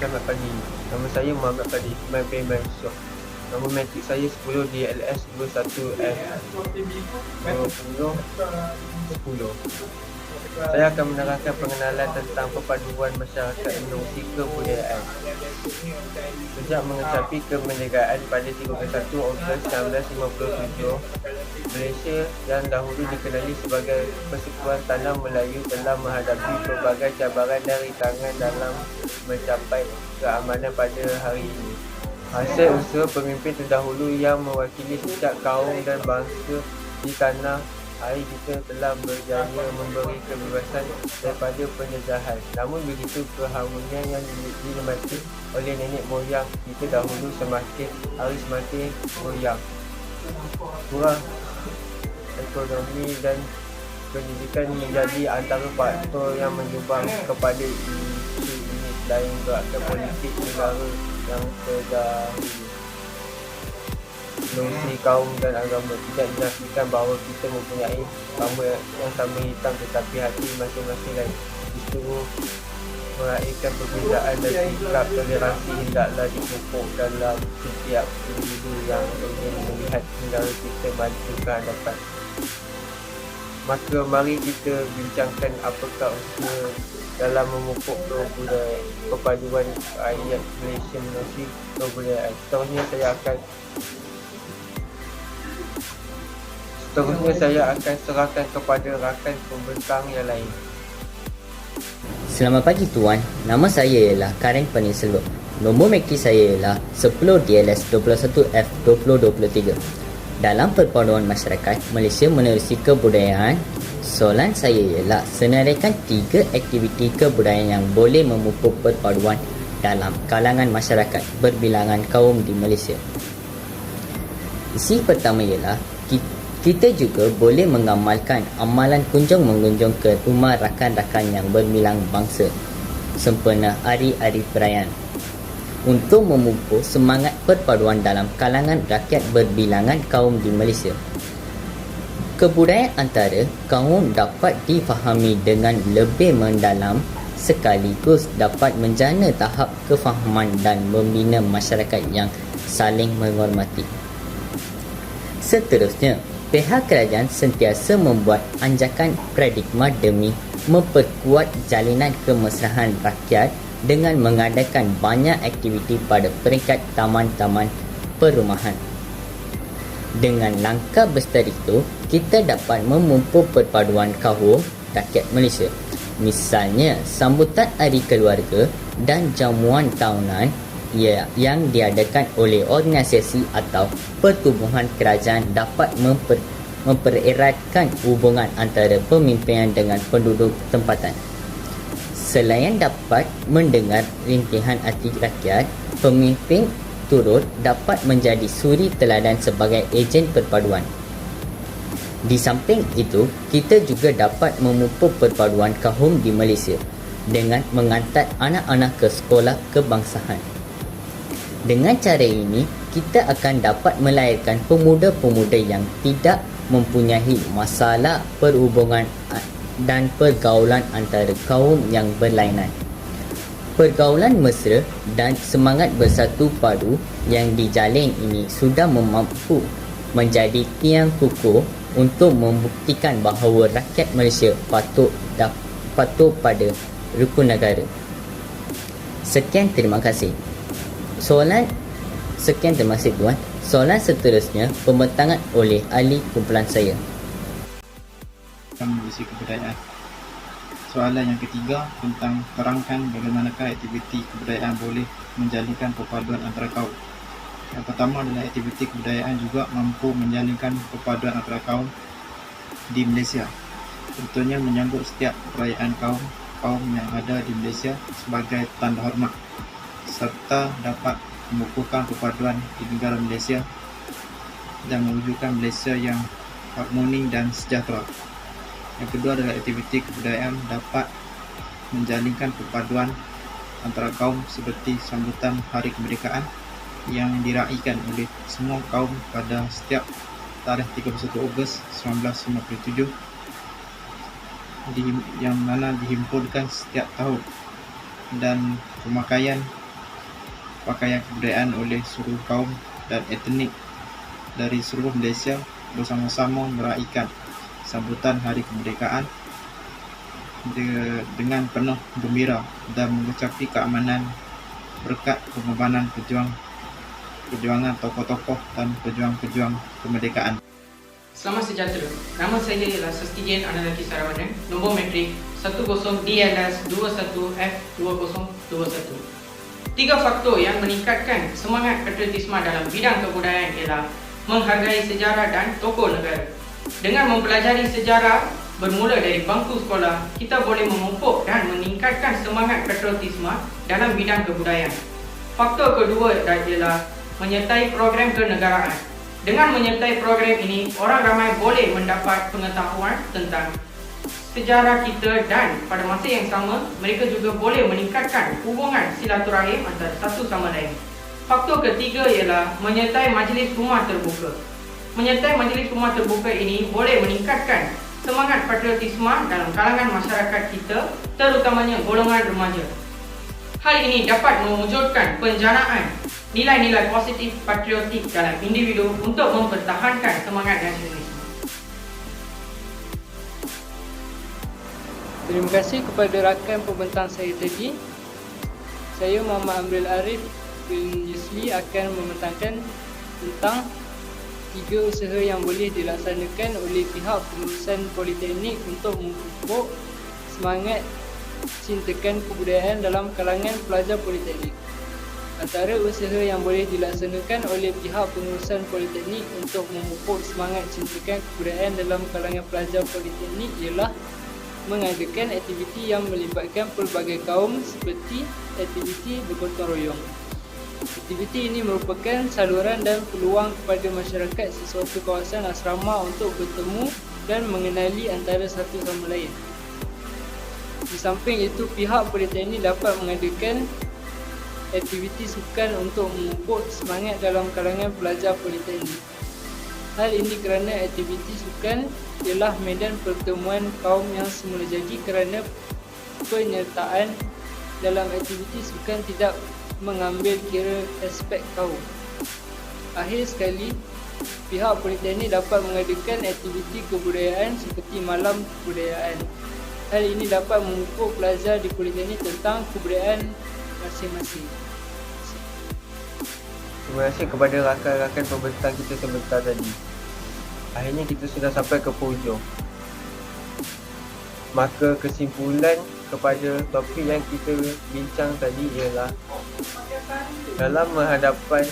Selamat pagi. Nama saya Muhammad Fadi Ismail bin Mansur. Nombor matrik saya 10 DLS 21F 20 10. Saya akan menerangkan pengenalan tentang perpaduan masyarakat menerusi kebudayaan. Sejak mengecapi kemerdekaan pada 31 Ogos 1957, Malaysia yang dahulu dikenali sebagai Persekutuan Tanah Melayu telah menghadapi pelbagai cabaran dan rintangan dalam mencapai keamanan pada hari ini. Hasil usaha pemimpin terdahulu yang mewakili setiap kaum dan bangsa di tanah air kita telah berjaya memberi kebebasan daripada penjajahan. Namun begitu, keharmonian yang dinikmati oleh nenek moyang kita dahulu semakin hari semakin goyang. Kurang ekonomi dan pendidikan menjadi antara faktor yang menyumbang kepada isu ini selain gerakan politik negara yang terdahulu. Menerusi kaum dan agama tidak dinafikan bahawa kita mempunyai sama yang sama hitam, tetapi hati masing-masing lain. Justru meraihkan perbezaan dan sikap toleransi hendaklah dipupuk dalam setiap individu yang ingin melihat negara kita maju ke hadapan. Maka mari kita bincangkan apakah usaha dalam memupuk perpaduan rakyat Malaysia menerusi kebudayaan. Seterusnya saya akan serahkan kepada rakan pembentang yang lain. Selamat pagi Tuan, nama saya ialah Karen Peniselok. Nombor matrik saya ialah 10 DLS 21F 2023. Dalam perpaduan masyarakat Malaysia menerusi kebudayaan, soalan saya ialah senaraikan 3 aktiviti kebudayaan yang boleh memupuk perpaduan dalam kalangan masyarakat berbilangan kaum di Malaysia. Isi pertama ialah kita juga boleh mengamalkan amalan kunjung mengunjung ke rumah rakan-rakan yang berbilang bangsa sempena hari-hari perayaan untuk memupuk semangat perpaduan dalam kalangan rakyat berbilangan kaum di Malaysia. Kebudayaan antara kaum dapat difahami dengan lebih mendalam sekaligus dapat menjana tahap kefahaman dan membina masyarakat yang saling menghormati. Seterusnya, pihak kerajaan sentiasa membuat anjakan paradigma demi memperkuat jalinan kemesraan rakyat dengan mengadakan banyak aktiviti pada peringkat taman-taman perumahan. Dengan langkah besar itu, kita dapat memupuk perpaduan kaum rakyat Malaysia. Misalnya, sambutan Hari Keluarga dan jamuan tahunan yang diadakan oleh organisasi atau pertubuhan kerajaan dapat mempereratkan hubungan antara pemimpinan dengan penduduk tempatan. Selain dapat mendengar rintihan hati rakyat, pemimpin turut dapat menjadi suri teladan sebagai ejen perpaduan. Di samping itu, kita juga dapat memupuk perpaduan kaum di Malaysia dengan menghantar anak-anak ke sekolah kebangsaan. Dengan cara ini, kita akan dapat melahirkan pemuda-pemuda yang tidak mempunyai masalah perhubungan dan pergaulan antara kaum yang berlainan. Pergaulan mesra dan semangat bersatu padu yang dijalin ini sudah mampu menjadi tiang kukuh untuk membuktikan bahawa rakyat Malaysia patuh pada rukun negara. Sekian, terima kasih. Sekian, terima kasih Tuan. Soalan seterusnya pembentangan oleh ahli kumpulan saya. Menerusi kebudayaan. Soalan yang ketiga tentang terangkan bagaimanakah aktiviti kebudayaan boleh menjalinkan perpaduan antara kaum. Yang pertama adalah aktiviti kebudayaan juga mampu menjalinkan perpaduan antara kaum di Malaysia. Contohnya menyambut setiap perayaan kaum yang ada di Malaysia sebagai tanda hormat, serta dapat mengukuhkan perpaduan di negara Malaysia dan mewujudkan Malaysia yang harmoni dan sejahtera. Yang kedua adalah aktiviti kebudayaan dapat menjalinkan perpaduan antara kaum seperti sambutan Hari Kemerdekaan yang diraikan oleh semua kaum pada setiap tarikh 31 Ogos 1957 yang mana dihimpunkan setiap tahun, dan pemakaian pakaian kebudayaan oleh seluruh kaum dan etnik dari seluruh Malaysia bersama-sama meraihkan sambutan Hari Kemerdekaan dengan penuh gembira dan mengucapi keamanan berkat pengorbanan perjuangan tokoh-tokoh dan pejuang-pejuang kemerdekaan. Selamat sejahtera. Nama saya ialah Sastidian Analaki Saravanan, nombor matrik 10DLS21F2021. 3 faktor yang meningkatkan semangat patriotisme dalam bidang kebudayaan ialah menghargai sejarah dan tokoh negara. Dengan mempelajari sejarah bermula dari bangku sekolah, kita boleh memupuk dan meningkatkan semangat patriotisme dalam bidang kebudayaan. Faktor kedua ialah menyertai program kenegaraan. Dengan menyertai program ini, orang ramai boleh mendapat pengetahuan tentang sejarah kita dan pada masa yang sama, mereka juga boleh meningkatkan hubungan silaturahim antara satu sama lain. Faktor ketiga ialah menyertai majlis rumah terbuka. Menyertai majlis rumah terbuka ini boleh meningkatkan semangat patriotisme dalam kalangan masyarakat kita, terutamanya golongan remaja. Hal ini dapat mewujudkan penjanaan nilai-nilai positif patriotik dalam individu untuk mempertahankan semangat nasionalisme. Terima kasih kepada rakan pembentang saya tadi. Saya Muhammad Amril Arif bin Yusli akan membentangkan tentang 3 usaha yang boleh dilaksanakan oleh pihak pengurusan politeknik untuk memupuk semangat cintakan kebudayaan dalam kalangan pelajar politeknik. Antara usaha yang boleh dilaksanakan oleh pihak pengurusan politeknik untuk memupuk semangat cintakan kebudayaan dalam kalangan pelajar politeknik ialah mengadakan aktiviti yang melibatkan pelbagai kaum seperti aktiviti bergotong royong. Aktiviti ini merupakan saluran dan peluang kepada masyarakat sesuatu kawasan asrama untuk bertemu dan mengenali antara satu sama lain. Di samping itu, pihak politeknik dapat mengadakan aktiviti sukan untuk memupuk semangat dalam kalangan pelajar politeknik. Hal ini kerana aktiviti sukan ialah medan pertemuan kaum yang semula jadi kerana penyertaan dalam aktiviti sukan tidak mengambil kira aspek kaum. Akhir sekali, pihak politeknik dapat mengadakan aktiviti kebudayaan seperti malam kebudayaan. Hal ini dapat memupuk pelajar di politeknik tentang kebudayaan masing-masing. Terima kasih kepada rakan-rakan pembentang kita sebentar tadi. Akhirnya kita sudah sampai ke penghujung. Maka kesimpulan kepada topik yang kita bincang tadi ialah dalam menghadapan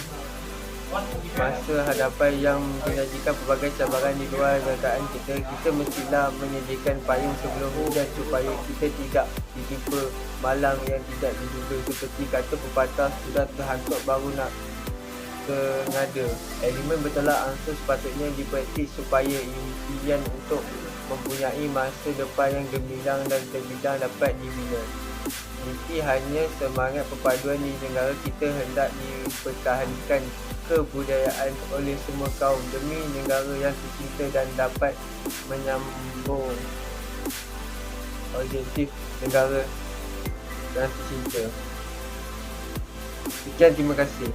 masa hadapan yang menyajikan pelbagai cabaran di luar jangkaan kita, kita mestilah menyediakan payung sebelum hujan supaya kita tidak ditimpa malang yang tidak diduga, seperti kata pepatah, sudah terhantuk baru nak sengaja. Elemen bertolak ansur sepatutnya dipraktis supaya impian untuk mempunyai masa depan yang gemilang dan terbilang dapat dibina. Mesti hanya semangat perpaduan di negara kita hendak dipertahankan kebudayaan oleh semua kaum demi negara yang tercinta dan dapat menyambung objektif negara yang tercinta. Sekian, terima kasih.